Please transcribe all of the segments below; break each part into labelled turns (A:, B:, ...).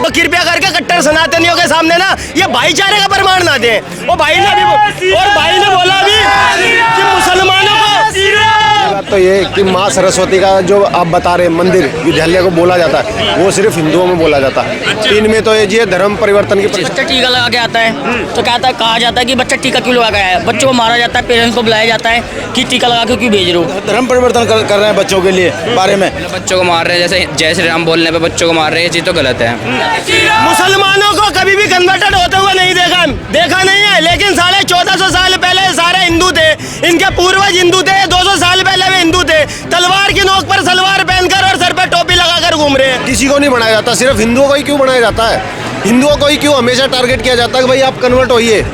A: तो कृपया करके कट्टर सनातनियों के सामने ना ये भाईचारे का प्रमाण ना दें। वो भाई ने बोला अभी कि मुसलमानों को
B: तो ये कि माँ सरस्वती का जो आप बता रहे मंदिर विद्यालय को बोला जाता है वो सिर्फ हिंदुओं में बोला जाता है। इनमें तो ये धर्म परिवर्तन की
C: बच्चा टीका लगा के आता है तो कहता है, कहा जाता है कि बच्चा टीका क्यों लगा के आया है। बच्चों को मारा जाता है, पेरेंट्स को बुलाया जाता है कि टीका लगा के क्यों भेज रहे हो।
D: धर्म परिवर्तन कर रहे हैं बच्चों के लिए बारे में।
E: बच्चों को मार रहे हैं, जैसे जय श्री राम बोलने पे बच्चों को मार रहे हैं, ये चीज़ तो गलत है।
A: मुसलमानों को कभी भी कन्वर्टेड होते हुए नहीं देखा नहीं है, लेकिन 1450 साल पहले सारे हिंदू थे। इनके पूर्वज हिंदू थे, 200 साल पहले भी हिंदू थे। तलवार की नोक पर सलवार पहनकर और सर पे टोपी लगाकर घूम रहे हैं।
B: किसी को नहीं बनाया जाता, सिर्फ हिंदुओं को ही क्यों बनाया जाता है? हिंदुओं को ही क्यों हमेशा टारगेट किया जाता है कि भाई आप कन्वर्ट होइए?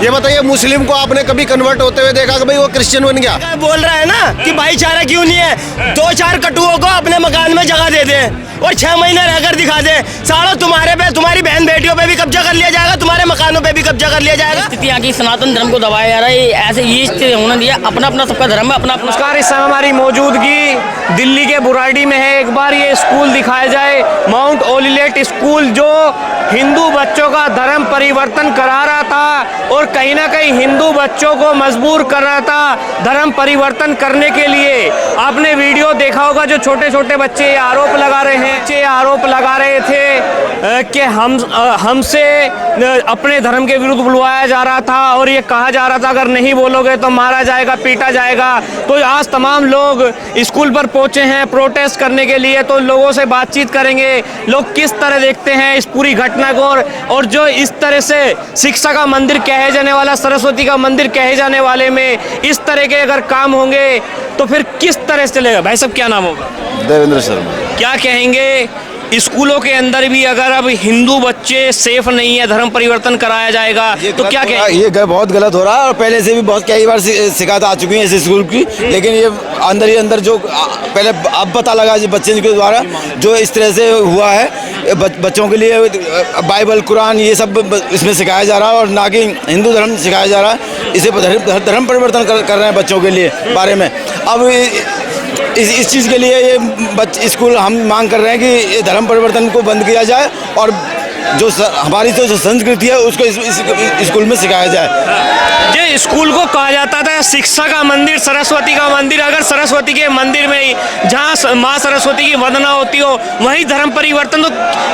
B: ये बताइए, मुस्लिम को आपने कभी कन्वर्ट होते हुए देखा कि भाई वो क्रिश्चियन बन गया?
A: बोल रहा है ना कि भाईचारा क्यों नहीं है। 2-4 कटुओं को अपने मकान में जगह दे दे और 6 महीने रहकर दिखा दे, सालों तुम्हारे पे, तुम्हारी बहन बेटियों पे भी कब्जा कर लिया जाएगा, तुम्हारे मकानों पे भी कब्जा कर लिया जाएगा।
C: स्थिति की सनातन धर्म को दबाया जा रहा है, ऐसे ये स्थिति होना दिया। अपना अपना सबका धर्म है, अपना अपना।
F: नमस्कार, इस समय हमारी मौजूदगी दिल्ली के बुराड़ी में है। एक बार ये स्कूल दिखाया जाए, माउंट ओलिलेट स्कूल, जो हिंदू बच्चों का धर्म परिवर्तन करा रहा था और कहीं ना कहीं हिंदू बच्चों को मजबूर कर रहा था धर्म परिवर्तन करने के लिए। आपने वीडियो देखा होगा, जो छोटे छोटे बच्चे आरोप लगा रहे थे कि हमसे अपने धर्म के विरुद्ध बुलवाया जा रहा था और ये कहा जा रहा था अगर नहीं बोलोगे तो मारा जाएगा, पीटा जाएगा। तो आज तमाम लोग स्कूल पर पहुंचे हैं प्रोटेस्ट करने के लिए। तो लोगों से बातचीत करेंगे, लोग किस तरह देखते हैं इस पूरी घटना को, और जो इस तरह से शिक्षा का मंदिर कहे जाने वाला, सरस्वती का मंदिर कहे जाने वाले में इस तरह के अगर काम होंगे तो फिर किस तरह से चलेगा। भाई साहब, क्या नाम होगा?
D: देवेंद्र शर्मा।
F: क्या कहेंगे, स्कूलों के अंदर भी अगर अब हिंदू बच्चे सेफ नहीं है, धर्म परिवर्तन कराया जाएगा तो क्या कहेंगे?
D: ये बहुत गलत हो रहा है और पहले से भी बहुत कई बार शिकायत आ चुकी है इस स्कूल की। लेकिन ये अंदर ही अंदर जो पहले अब पता लगा बच्चे के द्वारा जो इस तरह से हुआ है, बच्चों के लिए बाइबल, कुरान, ये सब इसमें सिखाया जा रहा है और ना कि हिंदू धर्म सिखाया जा रहा है। इसे धर्म परिवर्तन कर रहे हैं बच्चों के लिए बारे में। अब इस चीज़ के लिए ये स्कूल हम मांग कर रहे हैं कि ये धर्म परिवर्तन को बंद किया जाए और जो हमारी जो संस्कृति है उसको इस स्कूल में सिखाया जाए।
F: जो स्कूल को कहा जाता था शिक्षा का मंदिर, सरस्वती का मंदिर, अगर सरस्वती के मंदिर में ही जहाँ माँ सरस्वती की वंदना होती हो वहीं धर्म परिवर्तन, तो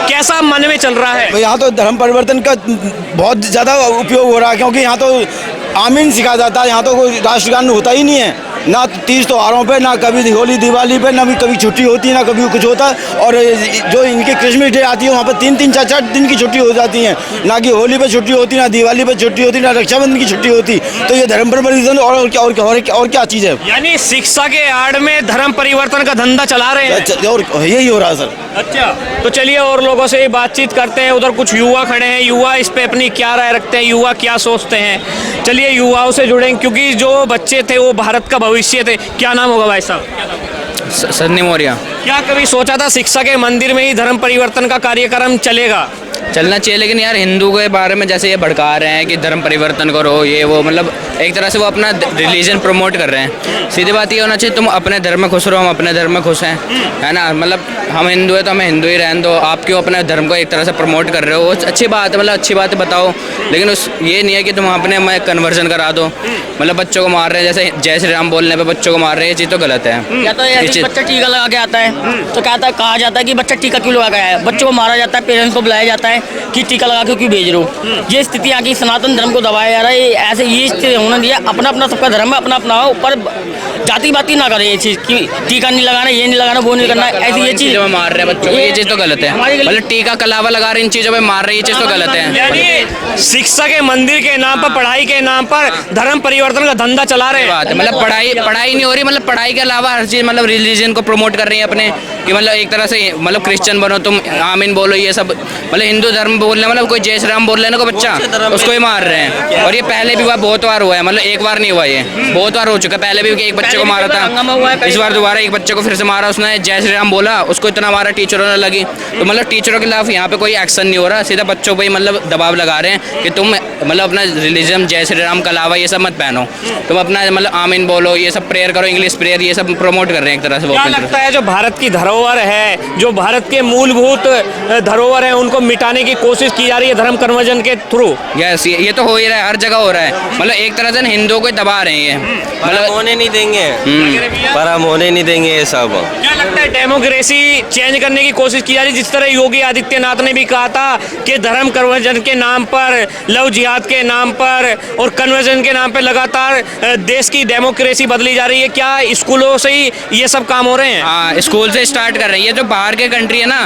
F: कैसा मन में चल रहा है?
D: यहाँ तो धर्म परिवर्तन का बहुत ज़्यादा उपयोग हो रहा है, क्योंकि यहाँ तो आमीन सिखाया जाता है। यहाँ तो कोई राष्ट्रगान होता ही नहीं है, ना तीज त्योहारों पे, ना कभी होली दिवाली पे, ना कभी छुट्टी होती है, ना कभी कुछ होता है। और जो इनके क्रिसमस डे आती है वहाँ पर 3-3, 4-4 दिन की छुट्टी हो जाती है। ना कि होली पे छुट्टी होती, ना दिवाली पे छुट्टी होती, ना रक्षाबंधन की छुट्टी होती। तो ये धर्म परिवर्तन और क्या चीज़ है?
F: यानी शिक्षा के आड़ में धर्म परिवर्तन का धंधा चला रहे हैं
D: और यही हो रहा है सर।
F: अच्छा, तो चलिए और लोगों से बातचीत करते हैं। उधर कुछ युवा खड़े हैं, युवा इस पे अपनी क्या राय रखते हैं, युवा क्या सोचते हैं। चलिए युवाओं से जुड़ेंगे, क्योंकि जो बच्चे थे वो भारत का भविष्य थे। क्या नाम होगा भाई साहब?
E: सन्नी मौर्य।
F: क्या कभी सोचा था शिक्षा के मंदिर में ही धर्म परिवर्तन का कार्यक्रम चलेगा?
E: चलना चाहिए, लेकिन यार हिंदू के बारे में जैसे ये भड़का रहे हैं कि धर्म परिवर्तन करो, ये वो, मतलब एक तरह से वो अपना रिलीजन प्रमोट कर रहे हैं। सीधी बात ये होना चाहिए, तुम अपने धर्म में खुश रहो, हम अपने धर्म में खुश हैं, है ना। मतलब हम हिंदू है तो हमें हिंदू ही रहने दो। आप क्यों अपने धर्म को एक तरह से प्रमोट कर रहे हो? अच्छी बात है, मतलब अच्छी बात है, बताओ। लेकिन ये नहीं है कि तुम अपने में कन्वर्जन करा दो। मतलब बच्चों को मार रहे हैं, जैसे जय श्री राम बोलने पर बच्चों को मार रहे हैं, ये चीज़ तो गलत है।
C: या तो बच्चा टीका लगा के आता है तो कहता है, कहा जाता है कि बच्चा टीका क्यों लगा के आया है। बच्चों को मारा जाता है, पेरेंट्स को बुलाया जाता है कि टीका लगा के क्यों भेज रहे हो। ये स्थिति की सनातन धर्म को दबाया जा रहा है, ऐसे ये स्थिति होना दिया। अपना अपना सबका धर्म है, अपना अपना ऊपर जाति बाती ना करे। ये चीज़ कि टीका नहीं लगाना, ये नहीं लगाना, वो नहीं करना, ऐसी ये चीज़
E: में मार रहे हैं बच्चों को, ये चीज़ तो गलत है। मतलब टीका कलावा लगा रहे, इन चीज़ों पे मार रहे, ये चीज़ तो गलत है।
F: यानी शिक्षा के मंदिर के नाम पर, पढ़ाई के नाम पर धर्म परिवर्तन का धंधा चला रहे हैं।
E: मतलब पढ़ाई नहीं हो रही, मतलब पढ़ाई के अलावा हर चीज़, मतलब रिलीजन को प्रमोट कर रही है अपने, कि मतलब एक तरह से मतलब क्रिश्चियन बनो तुम, आमीन बोलो, ये सब मतलब हिंदू धर्म बोलने, मतलब कोई जय श्री राम बोल लेने को बच्चा, उसको ही मार रहे हैं। और ये पहले भी हुआ, बहुत बार हुआ है, मतलब एक बार नहीं हुआ, ये बहुत बार हो चुका है। पहले भी एक बच्चे को मारा था, इस बार दोबारा एक बच्चे को फिर से मारा, उसने जय श्री राम बोला, उसको इतना मारा, टीचरों ने लगी। तो मतलब टीचरों के खिलाफ यहाँ पे कोई एक्शन नहीं हो रहा, सीधा बच्चों पर ही मतलब दबाव लगा रहे हैं कि तुम मतलब अपना रिलीजन जय श्री राम कलावा ये सब मत पहनो, तुम अपना मतलब आमीन बोलो, ये सब प्रेयर करो, इंग्लिश प्रेयर, ये सब प्रमोट कर रहे हैं एक तरह से। वो
F: क्या लगता है जो भारत की धरोहर है, जो भारत के मूलभूत धरोहर है, उनको मिटाने की कोशिश की जा रही है धर्म कन्वर्जन के थ्रू?
E: यस, ये तो हो ही रहा है, हर जगह हो रहा है। मतलब एक तरह से हिंदुओं को दबा रहे हैं, मतलब
A: होने नहीं देंगे, पर हम होने नहीं देंगे ये सब।
F: क्या लगता है डेमोक्रेसी चेंज करने की कोशिश की जा रही है? जिस तरह योगी आदित्यनाथ ने भी कहा था कि धर्म कन्वर्जन के नाम पर, लव जिहाद के नाम पर और कन्वर्जन के नाम पर लगातार देश की डेमोक्रेसी बदली जा रही है। क्या स्कूलों से ही ये सब काम हो रहे हैं?
E: हाँ, स्कूल से स्टार्ट कर रहे हैं। ये जो बाहर के कंट्री है ना,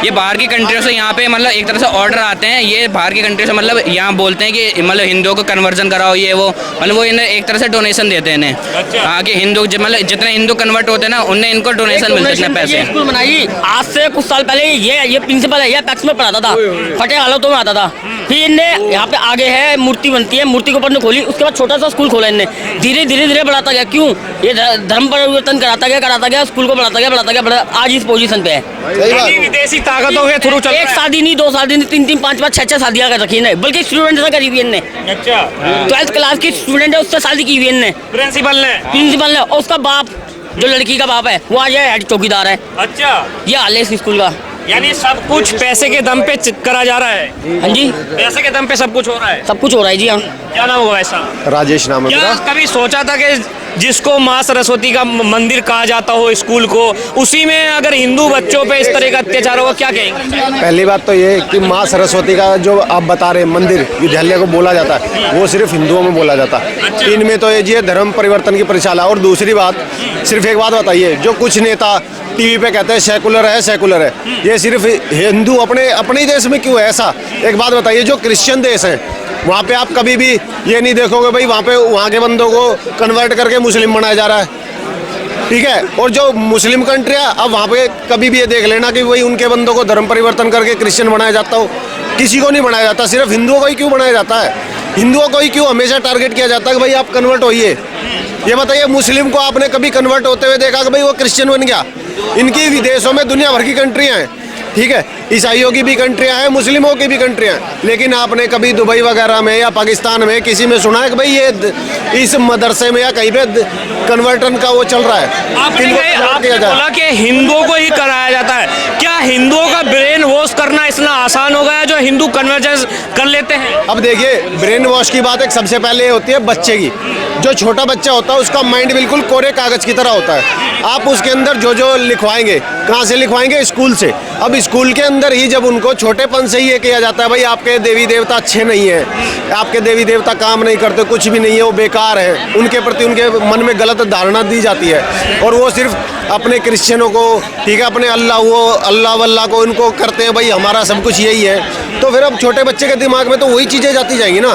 E: ये बाहर की कंट्रियों से यहाँ पे मतलब एक तरह से ऑर्डर आते हैं, ये बाहर की कंट्री से मतलब यहाँ बोलते हैं कि मतलब हिंदुओं को कन्वर्जन कराओ, ये वो, मतलब वो इन्हें एक तरह से डोनेशन देते हैं इन्हें। हाँ, कि हिंदू मतलब जितने हिंदू कन्वर्ट होते हैं ना, उनने इनको डोनेशन मिलते हैं पैसे।
C: स्कूल बनाई आज से कुछ साल पहले, ये प्रिंसिपल है, ये पैक्स में पढ़ाता था, फटे हालतों में आता था। फिर इनने यहाँ पे आगे है मूर्ति बनती है, मूर्ति के ऊपर ने खोली, उसके बाद छोटा सा स्कूल खोला इनने, धीरे धीरे बढ़ाता गया। क्यों? ये धर्म परिवर्तन कराता गया, स्कूल को बढ़ाता गया, आज इस पोजीशन पे है।
F: विदेशी ताकतों के थ्रू चल रहा है।
C: एक शादी नहीं, 2 शादी नहीं, 3-3, 5-5, 6-6 शादियां कर रखी है, बल्कि स्टूडेंट से करी हुई इनने।
F: अच्छा,
C: 12th क्लास की स्टूडेंट है, उससे शादी की हुई इनने,
F: प्रिंसिपल ने।
C: और उसका बाप, जो लड़की का बाप है, वो आज हेड चौकीदार है।
F: अच्छा,
C: ये हाल है इस स्कूल का।
F: यानी सब कुछ पैसे के दम पे करा जा रहा है।
C: हाँ जी,
F: पैसे के दम पे सब कुछ हो रहा है।
C: सब कुछ हो रहा है जी। हाँ,
F: क्या नाम होगा ऐसा?
B: राजेश नाम है
F: क्या
B: मेरा।
F: कभी सोचा था कि जिसको माँ सरस्वती का मंदिर कहा जाता हो स्कूल को, उसी में अगर हिंदू बच्चों पे इस तरह का अत्याचार होगा, क्या कहेंगे?
B: पहली बात तो ये कि माँ सरस्वती का जो आप बता रहे हैं मंदिर विद्यालय को बोला जाता है, वो सिर्फ हिंदुओं में बोला जाता है। इनमें तो ये धर्म परिवर्तन की परिचाला। और दूसरी बात, सिर्फ एक बात बताइए, जो कुछ नेता टीवी पे कहते हैं सेकुलर है, ये सिर्फ हिंदू अपने ही देश में क्यों है ऐसा? एक बात बताइए, जो क्रिश्चियन देश हैं वहाँ पे आप कभी भी ये नहीं देखोगे भाई वहाँ के बंदों को कन्वर्ट करके मुस्लिम बनाया जा रहा है, ठीक है? और जो मुस्लिम कंट्रियाँ, अब वहाँ पे कभी भी ये देख लेना कि वही उनके बंदों को धर्म परिवर्तन करके क्रिश्चियन बनाया जाता हो। किसी को नहीं बनाया जाता, सिर्फ हिंदुओं को ही क्यों बनाया जाता है? हिंदुओं को ही क्यों हमेशा टारगेट किया जाता है कि भाई आप कन्वर्ट होइए? ये बताइए, मुस्लिम को आपने कभी कन्वर्ट होते हुए देखा कि भाई वो क्रिश्चियन बन गया? इनकी विदेशों में दुनिया भर की कंट्रियाँ हैं, ठीक है? ईसाइयों की भी कंट्रियां हैं, मुस्लिमों की भी कंट्रियां हैं, लेकिन आपने कभी दुबई वगैरह में या पाकिस्तान में किसी में सुना है कि भाई ये इस मदरसे में या कहीं पे कन्वर्टन का वो चल रहा है?
F: आपने बोला कि हिंदुओं को ही कराया जाता है। क्या हिंदुओं का ब्रेन वॉश करना इतना आसान हो गया जो हिंदू कन्वर्जन कर लेते हैं?
B: अब देखिए, ब्रेन वॉश की बात एक सबसे पहले ये होती है बच्चे की। जो छोटा बच्चा होता है उसका माइंड बिल्कुल कोरे कागज की तरह होता है। आप उसके अंदर जो लिखवाएंगे, कहाँ से लिखवाएंगे? स्कूल से। अब स्कूल के अंदर ही जब उनको छोटेपन से ही ये किया जाता है भाई आपके देवी देवता अच्छे नहीं है, आपके देवी देवता काम नहीं करते, कुछ भी नहीं है, वो बेकार है, उनके प्रति उनके मन में गलत धारणा दी जाती है, और वो सिर्फ अपने क्रिश्चियनों को, ठीक है, अपने अल्लाह वल्लाह को इनको करते हैं भाई हमारा सब कुछ यही है। तो फिर अब छोटे बच्चे के दिमाग में तो वही चीज़ें जाती जाएंगी ना,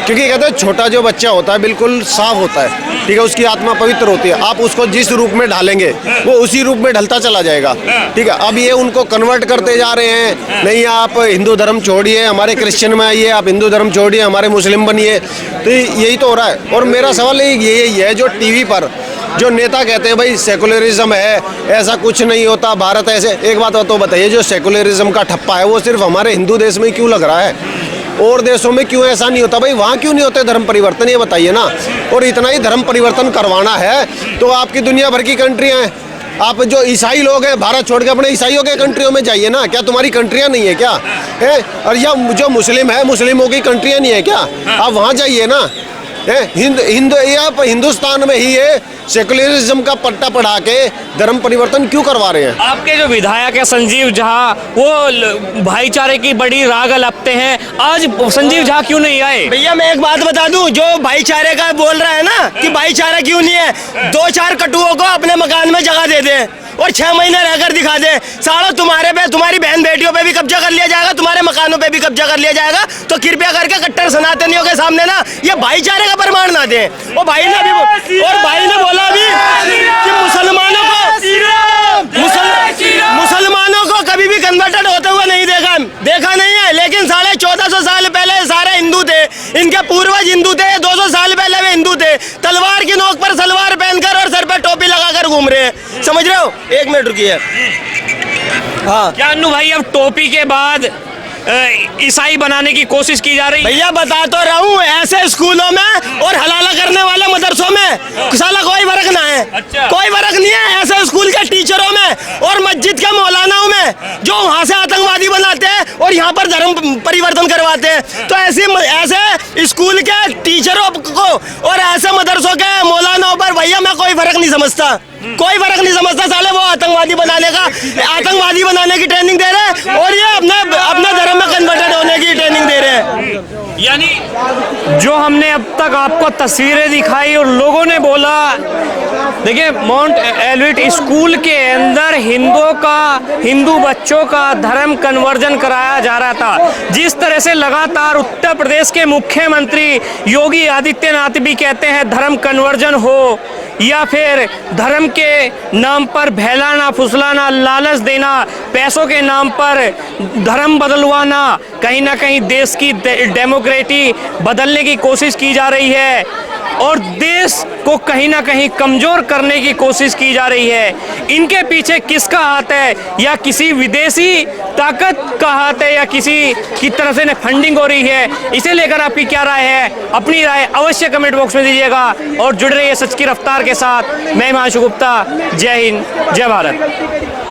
B: क्योंकि कहते हैं छोटा जो बच्चा होता है बिल्कुल साफ होता है, ठीक है, उसकी आत्मा पवित्र होती है। आप उसको जिस रूप में ढालेंगे वो उसी रूप में ढलता चला जाएगा, ठीक है? अब ये उनको कन्वर्ट करते जा रहे हैं, नहीं आप हिंदू धर्म छोड़िए, हमारे क्रिश्चियन में आइए, आप हिंदू धर्म छोड़िए, हमारे मुस्लिम बनिए, तो यही तो हो रहा है। और मेरा सवाल यही है, जो टीवी पर जो नेता कहते हैं भाई सेकुलरिज्म है, ऐसा कुछ नहीं होता, भारत ऐसे, एक बात तो बताइए, जो सेकुलरिज्म का ठप्पा है वो सिर्फ हमारे हिंदू देश में क्यों लग रहा है? और देशों में क्यों ऐसा नहीं होता भाई? वहाँ क्यों नहीं होते धर्म परिवर्तन, ये बताइए ना। और इतना ही धर्म परिवर्तन करवाना है तो आपकी दुनिया भर की कंट्रियाँ हैं, आप जो ईसाई लोग हैं भारत छोड़ के अपने ईसाइयों के कंट्रियों में जाइए ना। क्या तुम्हारी कंट्रियाँ नहीं है क्या है? और या जो मुस्लिम है, मुस्लिमों की कंट्रियाँ नहीं है क्या? आप वहाँ जाइए ना। आप हिंदुस्तान में ही ये सेकुलरिज्म का पट्टा पढ़ा के धर्म परिवर्तन क्यों करवा रहे हैं?
F: आपके जो विधायक है संजीव झा, वो भाईचारे की बड़ी राग अलपते हैं, आज संजीव झा क्यों नहीं आए?
A: भैया मैं एक बात बता दूं, जो भाईचारे का बोल रहा है ना कि भाईचारा क्यों नहीं है, 2-4 कटुओं को अपने मकान में जगह दे दे और 6 महीने रहकर दिखा दे, सालों तुम्हारे पे, तुम्हारी बहन बेटियों पे भी कब्जा कर लिया जाएगा, तुम्हारे मकानों पे भी कब्जा कर लिया जाएगा। तो कृपया करके कट्टर सनातनियों के सामने ना ये भाईचारे का प्रमाण ना दें। और भाई ने बोला भी कि मुसलमानों को कभी भी कन्वर्टेड होते हुए नहीं देखा नहीं है, लेकिन 1450 साल पहले सारे हिंदू थे, इनके पूर्वज हिंदू थे, 200 साल पहले वे हिंदू थे, तलवार की नोक पर सलवार पहनकर और सर पे टोपी लगाकर घूम रहे हैं, समझ रहे हो? 1 मिनट रुकिए। हाँ,
F: क्या अन्नू भाई, अब टोपी के बाद ईसाई बनाने की कोशिश की जा रही है।
A: भैया बता तो रहा हूँ, ऐसे स्कूलों में और हलाला करने वाले मदरसों में साला कोई फर्क ना है।
F: अच्छा।
A: कोई फर्क नहीं है ऐसे स्कूल के टीचरों में और मस्जिद के मौलानाओं में, जो वहाँ से आतंकवादी बनाते हैं और यहाँ पर धर्म परिवर्तन करवाते हैं। तो ऐसे स्कूल के टीचरों को और ऐसे मदरसों के मौलानाओं पर भैया मैं कोई फर्क नहीं समझता, कोई फर्क नहीं समझता। साले वो आतंकवादी बनाने की ट्रेनिंग दे रहे हैं और ये अपने धर्म में कन्वर्टेड होने की ट्रेनिंग दे रहे हैं।
F: यानी जो हमने अब तक आपको तस्वीरें दिखाई और लोगों ने बोला, देखिए माउंट ऑलिवेट स्कूल के अंदर हिंदू बच्चों का धर्म कन्वर्जन कराया जा रहा था। जिस तरह से लगातार उत्तर प्रदेश के मुख्यमंत्री योगी आदित्यनाथ भी कहते हैं धर्म कन्वर्जन हो या फिर धर्म के नाम पर बहलाना फुसलाना, लालच देना, पैसों के नाम पर धर्म बदलवाना, कहीं ना कहीं देश की डेमोक्रेसी बदलने की कोशिश की जा रही है और देश को कहीं ना कहीं कमजोर करने की कोशिश की जा रही है। इनके पीछे किसका हाथ है, या किसी विदेशी ताकत का हाथ है, या किसी की तरफ से फंडिंग हो रही है? इसे लेकर आपकी क्या राय है? अपनी राय अवश्य कमेंट बॉक्स में दीजिएगा और जुड़ रहिए सच की रफ्तार के साथ। मैं हिमांशु गुप्ता, जय हिंद, जय भारत।